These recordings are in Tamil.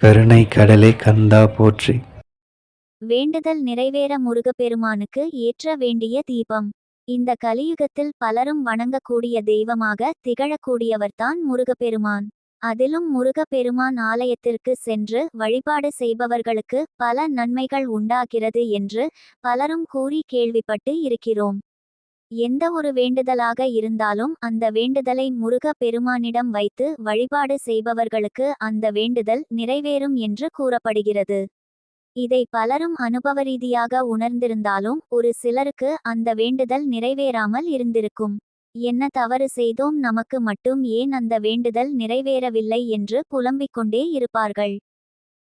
கருணை கடலே கந்தா போற்றி. வேண்டுதல் நிறைவேற முருகப்பெருமானுக்கு ஏற்ற வேண்டிய தீபம். இந்த கலியுகத்தில் பலரும் வணங்கக்கூடிய தெய்வமாக திகழக்கூடியவர்தான் முருகப்பெருமான். அதிலும் முருகப்பெருமான் ஆலயத்திற்கு சென்று வழிபாடு செய்பவர்களுக்கு பல நன்மைகள் உண்டாகிறது என்று பலரும் கூறி கேள்விப்பட்டு இருக்கிறோம். எந்த ஒரு வேண்டுதலாக இருந்தாலும் அந்த வேண்டுதலை முருக பெருமானிடம் வைத்து வழிபாடு செய்பவர்களுக்கு அந்த வேண்டுதல் நிறைவேறும் என்று கூறப்படுகிறது. இதை பலரும் அனுபவ ரீதியாக உணர்ந்திருந்தாலும் ஒரு சிலருக்கு அந்த வேண்டுதல் நிறைவேறாமல் இருந்திருக்கும். என்ன தவறு செய்தோம், நமக்கு மட்டும் ஏன் அந்த வேண்டுதல் நிறைவேறவில்லை என்று புலம்பிக் கொண்டே இருப்பார்கள்.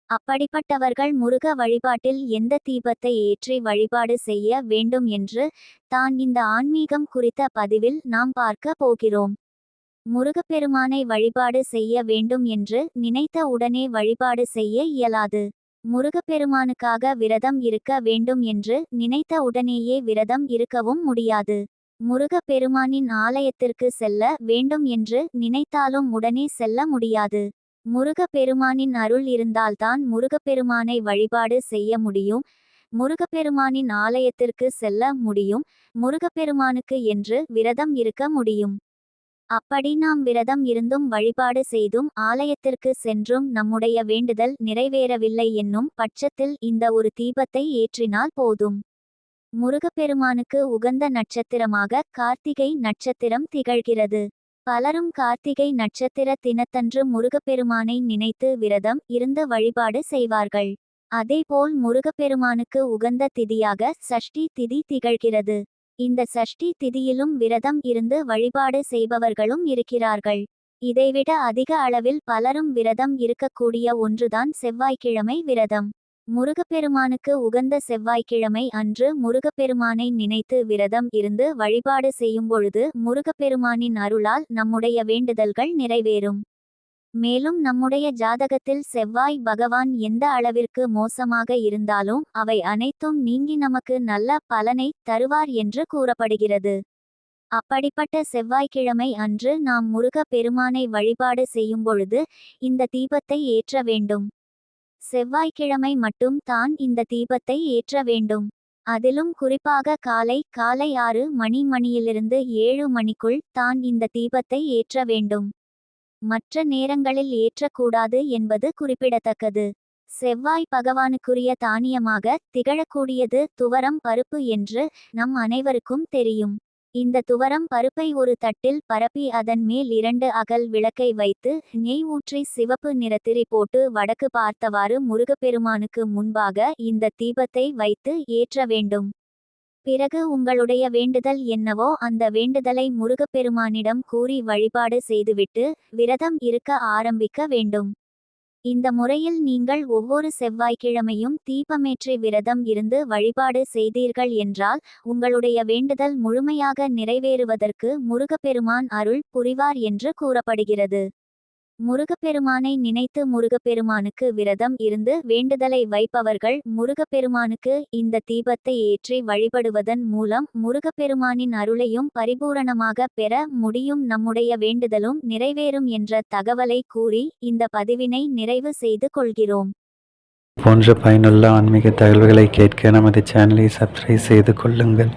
அப்படிப்பட்டவர்கள் முருக வழிபாட்டில் எந்த தீபத்தை ஏற்றி வழிபாடு செய்ய வேண்டும் என்று தான் இந்த ஆன்மீகம் குறித்த பதிவில் நாம் பார்க்க போகிறோம். முருகப்பெருமானை வழிபாடு செய்ய வேண்டும் என்று நினைத்த உடனே வழிபாடு செய்ய இயலாது. முருகப்பெருமானுக்காக விரதம் இருக்க வேண்டும் என்று நினைத்த உடனேயே விரதம் இருக்கவும் முடியாது. முருகப்பெருமானின் ஆலயத்திற்கு செல்ல வேண்டும் என்று நினைத்தாலும் உடனே செல்ல முடியாது. முருகப்பெருமானின் அருள் இருந்தால்தான் முருகப்பெருமானை வழிபாடு செய்ய முடியும். முருகப்பெருமானின் ஆலயத்திற்கு செல்ல முடியும். முருகப்பெருமானுக்கு என்று விரதம் இருக்க முடியும். அப்படி நாம் விரதம் இருந்தும் வழிபாடு செய்தும் ஆலயத்திற்கு சென்றும் நம்முடைய வேண்டுதல் நிறைவேறவில்லை என்னும் பட்சத்தில் இந்த ஒரு தீபத்தை ஏற்றினால் போதும். முருகப்பெருமானுக்கு உகந்த நட்சத்திரமாக கார்த்திகை நட்சத்திரம் திகழ்கிறது. பலரும் கார்த்திகை நட்சத்திர தினத்தன்று முருகப்பெருமானை நினைத்து விரதம் இருந்து வழிபாடு செய்வார்கள். அதேபோல் முருகப்பெருமானுக்கு உகந்த திதியாக சஷ்டி திதி திகழ்கிறது. இந்த சஷ்டி திதியிலும் விரதம் இருந்து வழிபாடு செய்பவர்களும் இருக்கிறார்கள். இதைவிட அதிக அளவில் பலரும் விரதம் இருக்கக்கூடிய ஒன்றுதான் செவ்வாய்க்கிழமை விரதம். முருகப்பெருமானுக்கு உகந்த செவ்வாய்க்கிழமை அன்று முருகப்பெருமானை நினைத்து விரதம் இருந்து வழிபாடு செய்யும்பொழுது முருகப்பெருமானின் அருளால் நம்முடைய வேண்டுதல்கள் நிறைவேறும். மேலும் நம்முடைய ஜாதகத்தில் செவ்வாய் பகவான் எந்த அளவிற்கு மோசமாக இருந்தாலும் அவை அனைத்தும் நீங்கி நமக்கு நல்ல பலனை தருவார் என்று கூறப்படுகிறது. அப்படிப்பட்ட செவ்வாய்க்கிழமை அன்று நாம் முருக பெருமானை வழிபாடு செய்யும்பொழுது இந்த தீபத்தை ஏற்ற வேண்டும். செவ்வாய்க்கிழமை மட்டும் தான் இந்த தீபத்தை ஏற்ற வேண்டும். அதிலும் குறிப்பாக காலை 6 மணியிலிருந்து 7 மணிக்குள் தான் இந்த தீபத்தை ஏற்ற வேண்டும். மற்ற நேரங்களில் ஏற்றக்கூடாது என்பது குறிப்பிடத்தக்கது. செவ்வாய் பகவானுக்குரிய தானியமாக திகழக்கூடியது துவரம் பருப்பு என்று நம் அனைவருக்கும் தெரியும். இந்த துவரம் பருப்பை ஒரு தட்டில் பரப்பி அதன் மேல் 2 அகல் விளக்கை வைத்து நெய் ஊற்றி சிவப்பு நிறத்திரி போட்டு வடக்கு பார்த்தவாறு முருகப்பெருமானுக்கு முன்பாக இந்த தீபத்தை வைத்து ஏற்ற வேண்டும். பிறகு உங்களுடைய வேண்டுதல் என்னவோ அந்த வேண்டுதலை முருகப்பெருமானிடம் கூறி வழிபாடு செய்துவிட்டு விரதம் இருக்க ஆரம்பிக்க வேண்டும். இந்த முறையில் நீங்கள் ஒவ்வொரு செவ்வாய்க்கிழமையும் தீபமேற்றி விரதம் இருந்து வழிபாடு செய்தீர்கள் என்றால் உங்களுடைய வேண்டுதல் முழுமையாக நிறைவேறுவதற்கு முருகப்பெருமான் அருள் புரிவார் என்று கூறப்படுகிறது. முருகப்பெருமானை நினைத்து முருகப்பெருமானுக்கு விரதம் இருந்து வேண்டுதலை வைப்பவர்கள் முருகப்பெருமானுக்கு இந்த தீபத்தை ஏற்றி வழிபடுவதன் மூலம் முருகப்பெருமானின் அருளையும் பரிபூரணமாக பெற முடியும். நம்முடைய வேண்டுதலும் நிறைவேறும் என்ற தகவலை கூறி இந்த பதிவினை நிறைவு செய்து கொள்கிறோம். போன்ற பயனுள்ள ஆன்மீக தகவல்களை கேட்க நமது சேனலை சப்ஸ்கிரைப் செய்து கொள்ளுங்கள்.